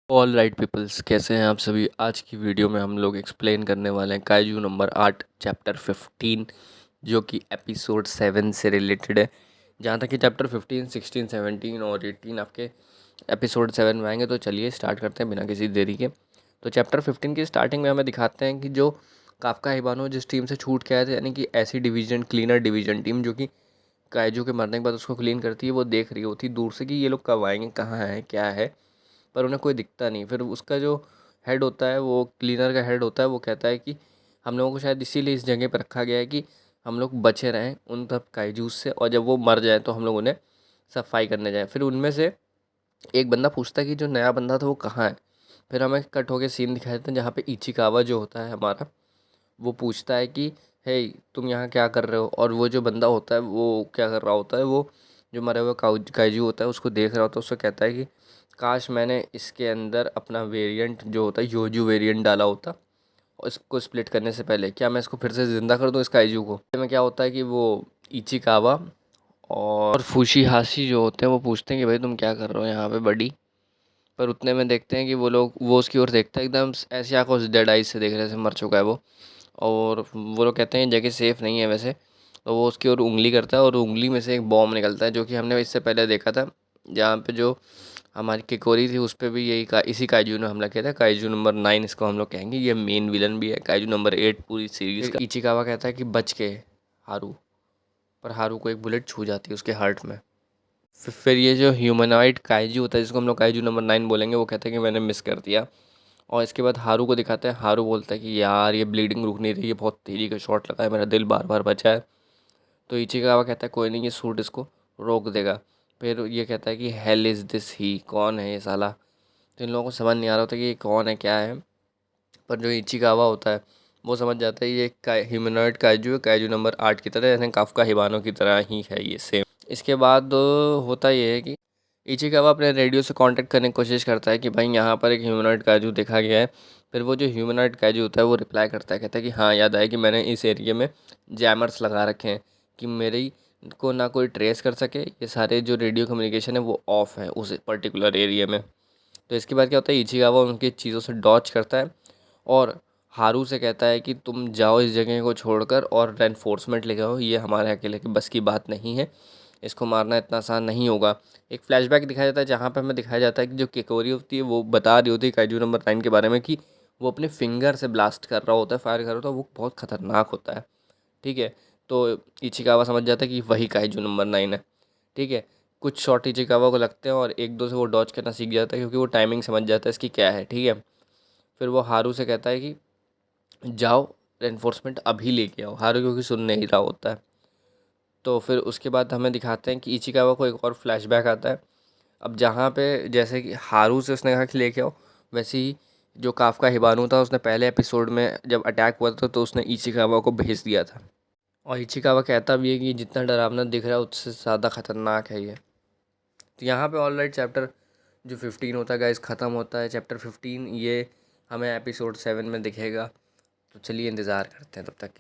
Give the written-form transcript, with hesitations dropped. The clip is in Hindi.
ऑल राइट पीपल्स, कैसे हैं आप सभी। आज की वीडियो में हम लोग एक्सप्लेन करने वाले हैं काइजू नंबर 8 चैप्टर 15, जो कि एपिसोड 7 से रिलेटेड है। जहाँ तक कि चैप्टर 15, 16, 17 और 18 आपके एपिसोड 7 में आएंगे। तो चलिए स्टार्ट करते हैं बिना किसी देरी के। तो चैप्टर 15 की स्टार्टिंग में हमें दिखाते हैं कि जो काफका हिबानो जिस टीम से छूट के आए थे, यानी कि ऐसी डिवीजन, क्लीनर डिवीजन टीम जो कि काइजू के मरने के बाद उसको क्लीन करती है, वो देख रही होती दूर से कि ये लोग कब आएंगे, कहाँ हैं, क्या है। पर उन्हें कोई दिखता नहीं। फिर उसका जो हेड होता है, वो क्लीनर का हेड होता है, वो कहता है कि हम लोगों को शायद इसीलिए इस जगह पर रखा गया है कि हम लोग बचे रहें उन सब काइजूस से, और जब वो मर जाए तो हम लोग उन्हें सफाई करने जाएँ। फिर उनमें से एक बंदा पूछता है कि जो नया बंदा था वो कहाँ है। फिर हमें कट होके सीन दिखाई देते हैं जहाँ पे इचिकावा जो होता है हमारा, वो पूछता है कि हे, तुम यहाँ क्या कर रहे हो। और वो जो बंदा होता है वो क्या कर रहा होता है, वो जो मरे हुए काइजू होता है उसको देख रहा होता है। उससे कहता है कि काश मैंने इसके अंदर अपना वेरिएंट जो होता है, योजू वेरिएंट डाला होता, और इसको स्प्लिट करने से पहले। क्या मैं इसको फिर से ज़िंदा कर दूँ इस काइजू को। में क्या होता है कि वो इचिकावा और फुशीहाशी जो होते हैं वो पूछते हैं कि भाई तुम क्या कर रहे हो यहाँ पे बडी। पर उतने में देखते हैं कि वो उसकी ओर देखता है, एकदम ऐसी आंखों से डेड आइज से देख रहे, जैसे मर चुका है वो। और वो लोग कहते हैं जगह सेफ़ नहीं है वैसे। तो वो उसकी ओर उंगली करता है और उंगली में से एक बॉम्ब निकलता है, जो कि हमने इससे पहले देखा था, जहाँ पे जो हमारी किकोरी थी उस पे भी इसी काइजू ने हमला किया था। काइजू नंबर 9 इसको हम लोग कहेंगे, ये मेन विलन भी है। काइजू नंबर 8 पूरी सीरीज का। इचिकावा कहता है कि बच के हारू, पर हारू को एक बुलेट छू जाती है उसके हार्ट में। फिर ये जो ह्यूमनॉइड काइजू होता है, जिसको हम लोग काइजू नंबर 9 बोलेंगे, वो कहता है कि मैंने मिस कर दिया। और इसके बाद हारू को दिखाते हैं। हारू बोलता है कि यार ये ब्लीडिंग रुक नहीं रही है, बहुत तेज़ी का शॉट लगा है, मेरा दिल बार बार बचा है। तो इचिकावा कहता है कोई नहीं, ये सूट इसको रोक देगा। फिर ये कहता है कि हेल इज़ दिस ही, कौन है ये साला। तो इन लोगों को समझ नहीं आ रहा होता कि ये कौन है, क्या है। पर जो इचिकावा होता है वो समझ जाता है ये ह्यूमनॉइड काइजू है, काइजू नंबर 8 की तरह, जैसे काफका हिबानो की तरह ही है ये सेम। इसके बाद होता ये है कि इचिकावा अपने रेडियो से कांटेक्ट करने की कोशिश करता है कि भाई यहाँ पर एक ह्यूमनॉइड काइजू देखा गया है। फिर वो जो ह्यूमनॉइड काइजू होता है वो रिप्लाई करता है, कहता है कि हाँ याद आया कि मैंने इस एरिया में जैमर्स लगा रखे हैं कि मेरी को ना कोई ट्रेस कर सके। ये सारे जो रेडियो कम्युनिकेशन है वो ऑफ है उस पर्टिकुलर एरिया में। तो इसके बाद क्या होता है, इचिकावा उनकी चीज़ों से डॉच करता है और हारू से कहता है कि तुम जाओ इस जगह को छोड़कर और रेनफोर्समेंट लेके आओ, ये हमारे अकेले की बस की बात नहीं है, इसको मारना इतना आसान नहीं होगा। एक फ्लैशबैक दिखाया जाता है जहाँ पे हमें दिखाया जाता है कि जो किकोरी होती है वो बता रही होती है काइजू नंबर 9 के बारे में, कि वो अपने फिंगर से ब्लास्ट कर रहा होता है, फायर कर रहा होता है, वो बहुत खतरनाक होता है। ठीक है। तो इचिकावा समझ जाता है कि वही काइजू नंबर 9 है। ठीक है। कुछ शॉट इचिकावा को लगते हैं और एक दो से वो डॉज करना सीख जाता है, क्योंकि वो टाइमिंग समझ जाता है इसकी क्या है। ठीक है। फिर वो हारू से कहता है कि जाओ रेनफोर्समेंट अभी लेके आओ। हारू क्योंकि सुन नहीं रहा होता है। तो फिर उसके बाद हमें दिखाते हैं कि इचिकावा को एक और फ्लैशबैक आता है। अब जहाँ पे जैसे कि हारू से उसने कहा कि लेके आओ, वैसे ही जो काफका हिबानू था उसने पहले एपिसोड में जब अटैक हुआ था तो उसने इचिकावा को भेज दिया था। और इचिकावा कहता भी है कि जितना डरावना दिख रहा है उससे ज़्यादा खतरनाक है ये। तो यहाँ पे ऑलराइट चैप्टर जो 15 होता है गाइस ख़त्म होता है। चैप्टर 15 ये हमें एपिसोड 7 में दिखेगा। तो चलिए इंतज़ार करते हैं तब तक के